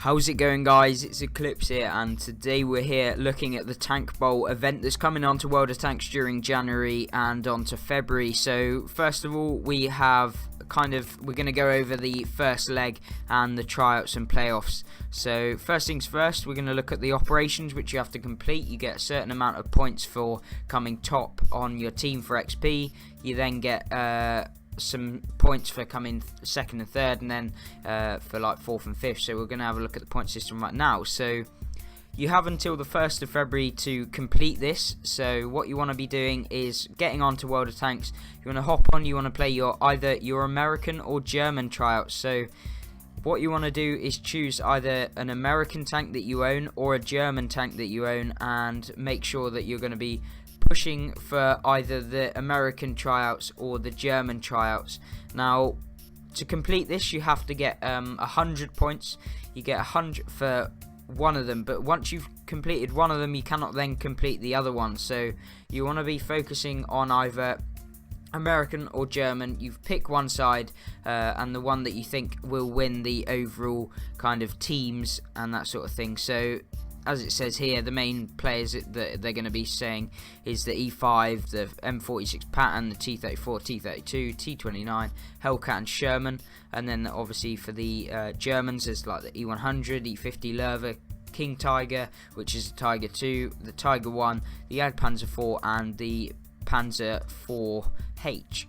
How's it going, guys? It's Eclipse here, and today we're here looking at the Tankbowl event that's coming on to World of Tanks during January and on to February. So first of all, we have we're going to go over the first leg and the tryouts and playoffs. So first things first, we're going to look at the operations which you have to complete. You get a certain amount of points for coming top on your team for XP. You then get some points for coming second and third, and then for like fourth and fifth. So we're going to have a look at the point system right now. So you have until the 1st of February to complete this. So what you want to be doing is getting onto World of Tanks. You want to hop on, you want to play either your American or German tryouts. So what you want to do is choose either an American tank that you own or a German tank that you own, and make sure that you're going to be pushing for either the American tryouts or the German tryouts. Now, to complete this, you have to get 100 points. You get 100 for one of them, but once you've completed one of them, you cannot then complete the other one. So you want to be focusing on either American or German. You pick one side, and the one that you think will win the overall kind of teams and that sort of thing. So as it says here, the main players that they're going to be saying is the E5, the M46 Patton, the T34, T32, T29, Hellcat and Sherman. And then obviously for the Germans, there's like the E100, E50 Lerva, King Tiger, which is the Tiger 2, the Tiger 1, the Panzer 4 and the Panzer 4H.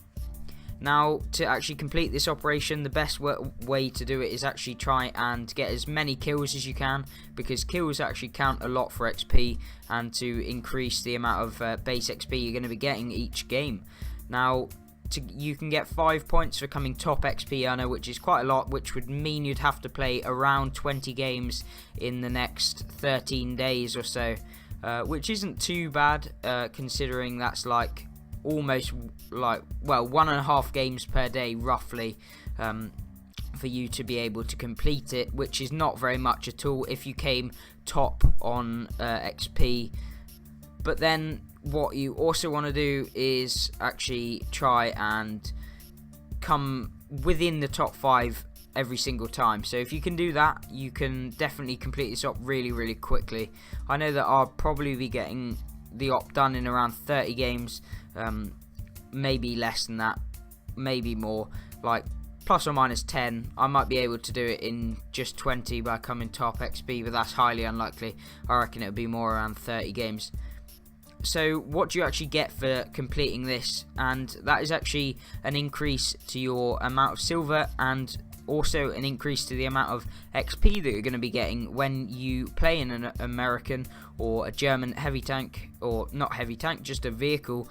Now, to actually complete this operation, the best way to do it is actually try and get as many kills as you can, because kills actually count a lot for XP and to increase the amount of base XP you're going to be getting each game. Now, you can get 5 points for coming top XP earner, which is quite a lot, which would mean you'd have to play around 20 games in the next 13 days or so, which isn't too bad, considering that's like almost like, well, 1.5 games per day roughly, for you to be able to complete it, which is not very much at all if you came top on XP. But then what you also want to do is actually try and come within the top 5 every single time. So if you can do that, you can definitely complete this op really quickly. I know that I'll probably be getting the op done in around 30 games, maybe less than that, maybe more, like plus or minus 10. I might be able to do it in just 20 by coming top XP, but that's highly unlikely. I reckon it would be more around 30 games. So what do you actually get for completing this? And that is actually an increase to your amount of silver, and also an increase to the amount of XP that you're going to be getting when you play in an American or a German heavy tank, or not heavy tank, just a vehicle,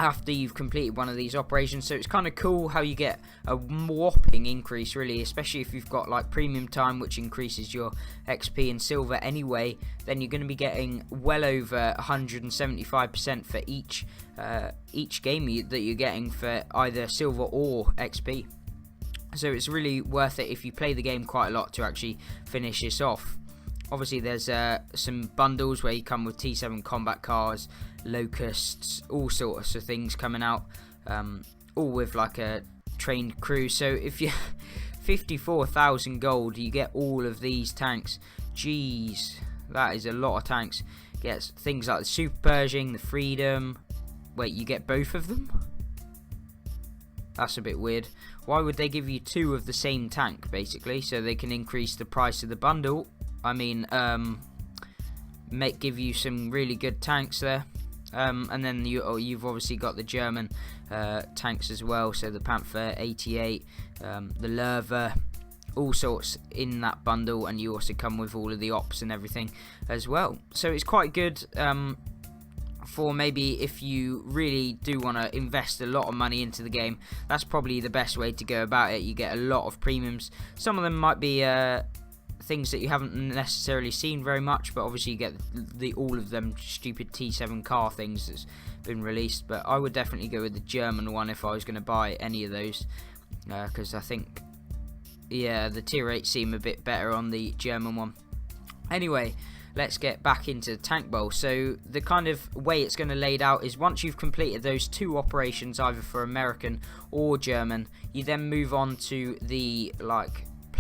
after you've completed one of these operations. So it's kind of cool how you get a whopping increase, really, especially if you've got like premium time, which increases your XP and silver anyway. Then you're going to be getting well over 175% for each game that you're getting for either silver or XP. So it's really worth it if you play the game quite a lot to actually finish this off. Obviously there's some bundles where you come with T7 combat cars, locusts, all sorts of things coming out, all with like a trained crew. So if you 54,000 gold, you get all of these tanks. Jeez, that is a lot of tanks. Gets things like the Super Pershing, the Freedom. Wait, you get both of them? That's a bit weird. Why would they give you 2 of the same tank, basically? So they can increase the price of the bundle. I mean, give you some really good tanks there. And then you've obviously got the German tanks as well. So the Panther 88, the Lerva, all sorts in that bundle. And you also come with all of the ops and everything as well. So it's quite good for maybe if you really do want to invest a lot of money into the game. That's probably the best way to go about it. You get a lot of premiums. Some of them might be things that you haven't necessarily seen very much, but obviously you get all of them stupid T7 car things that's been released. But I would definitely go with the German one if I was going to buy any of those, because I think, yeah, the tier 8 seem a bit better on the German one. Anyway, let's get back into the Tankbowl. So the kind of way it's going to laid out is once you've completed those 2 operations, either for American or German, you then move on to the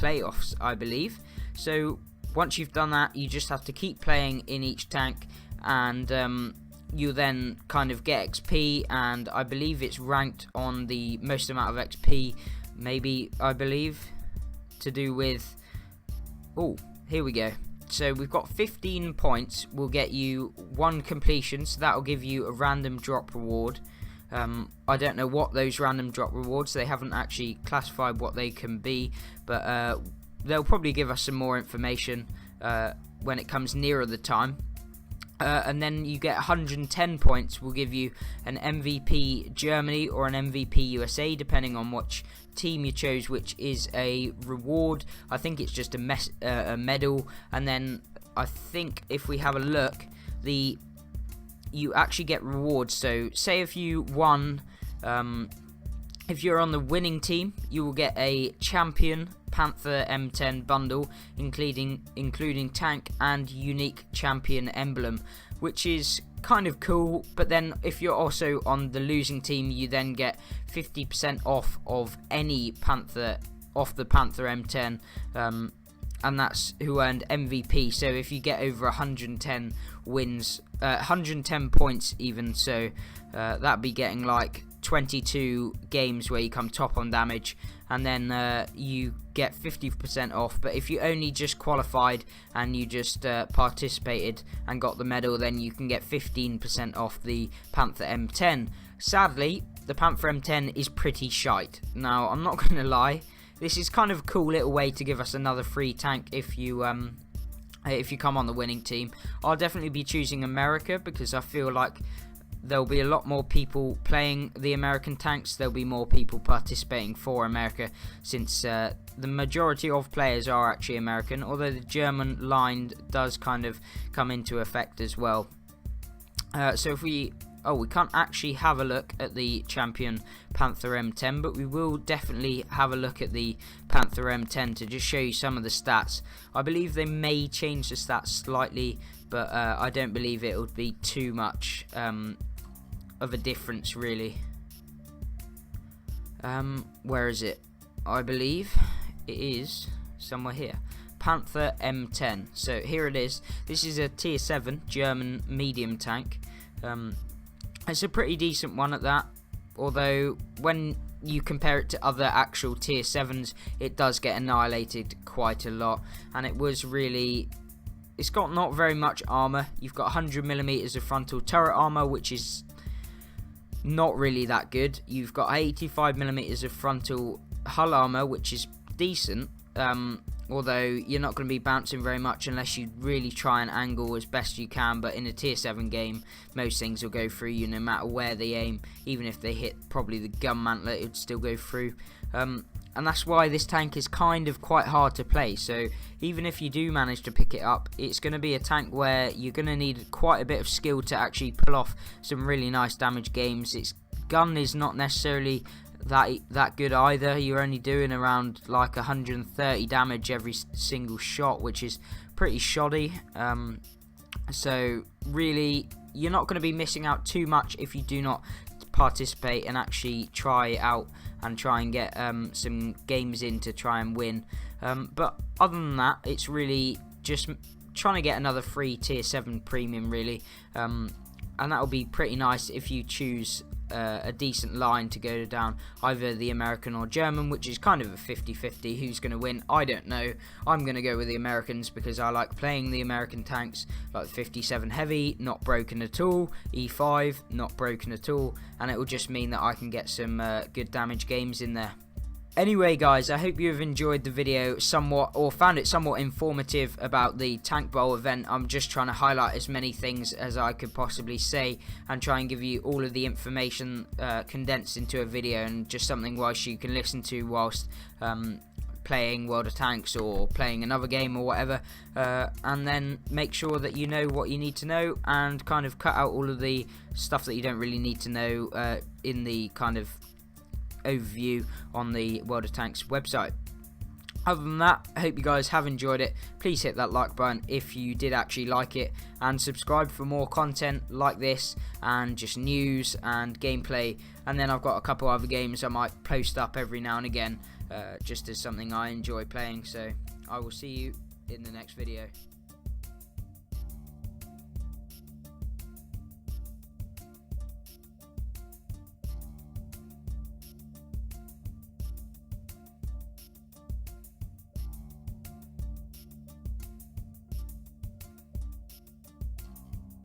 playoffs, I believe. So once you've done that, you just have to keep playing in each tank, and you then kind of get XP, and I believe it's ranked on the most amount of XP, maybe, I believe, to do with... Oh, here we go. So we've got 15 points will get you 1 completion, so that will give you a random drop reward. I don't know what those random drop rewards, they haven't actually classified what they can be, but they'll probably give us some more information when it comes nearer the time. And then you get 110 points will give you an MVP Germany or an MVP USA, depending on which team you chose, which is a reward. I think it's just a medal. And then I think if we have a look, you actually get rewards. So say if you won, if you're on the winning team, you will get a champion Panther M10 bundle, including tank and unique champion emblem, which is kind of cool. But then if you're also on the losing team, you then get 50% off of any Panther, off the Panther M10, and that's who earned MVP. So if you get over 110 wins, 110 points even, so that'd be getting like 22 games where you come top on damage, and then you get 50% off. But if you only just qualified and you just participated and got the medal, then you can get 15% off the Panther M10. Sadly, the Panther M10 is pretty shite. Now, I'm not going to lie, this is kind of a cool little way to give us another free tank if you come on the winning team. I'll definitely be choosing America because I feel like there'll be a lot more people playing the American tanks. There'll be more people participating for America, since the majority of players are actually American, although the German line does kind of come into effect as well. So if we can't actually have a look at the champion Panther M10, but we will definitely have a look at the Panther M10 to just show you some of the stats. I believe they may change the stats slightly, but I don't believe it would be too much of a difference, really. Where is it? I believe it is somewhere here. Panther M10. So here it is. This is a tier 7 German medium tank. It's a pretty decent one at that, although when you compare it to other actual tier 7s, it does get annihilated quite a lot, and it's got not very much armor. You've got 100mm of frontal turret armor, which is not really that good. You've got 85mm of frontal hull armor, which is decent, although you're not going to be bouncing very much unless you really try and angle as best you can. But in a tier 7 game, most things will go through you no matter where they aim. Even if they hit probably the gun mantlet, it would still go through. And that's why this tank is kind of quite hard to play. So even if you do manage to pick it up, it's going to be a tank where you're going to need quite a bit of skill to actually pull off some really nice damage games. Its gun is not necessarily that good either. You're only doing around like 130 damage every single shot, which is pretty shoddy. So really, you're not going to be missing out too much if you do not participate and actually try it out and try and get some games in to try and win. But other than that, it's really just trying to get another free tier 7 premium, really. And that'll be pretty nice if you choose a decent line to go down either the American or German, which is kind of a 50-50 who's going to win. I don't know. I'm going to go with the Americans because I like playing the American tanks, like 57 heavy, not broken at all, E5, not broken at all, and it will just mean that I can get some good damage games in there. Anyway guys, I hope you have enjoyed the video somewhat, or found it somewhat informative about the Tankbowl event. I'm just trying to highlight as many things as I could possibly say and try and give you all of the information condensed into a video, and just something whilst you can listen to whilst playing World of Tanks or playing another game or whatever, and then make sure that you know what you need to know and kind of cut out all of the stuff that you don't really need to know in the kind of overview on the World of Tanks website. Other than that, I hope you guys have enjoyed it. Please hit that like button if you did actually like it, and subscribe for more content like this and just news and gameplay. And then I've got a couple other games I might post up every now and again just as something I enjoy playing. So I will see you in the next video.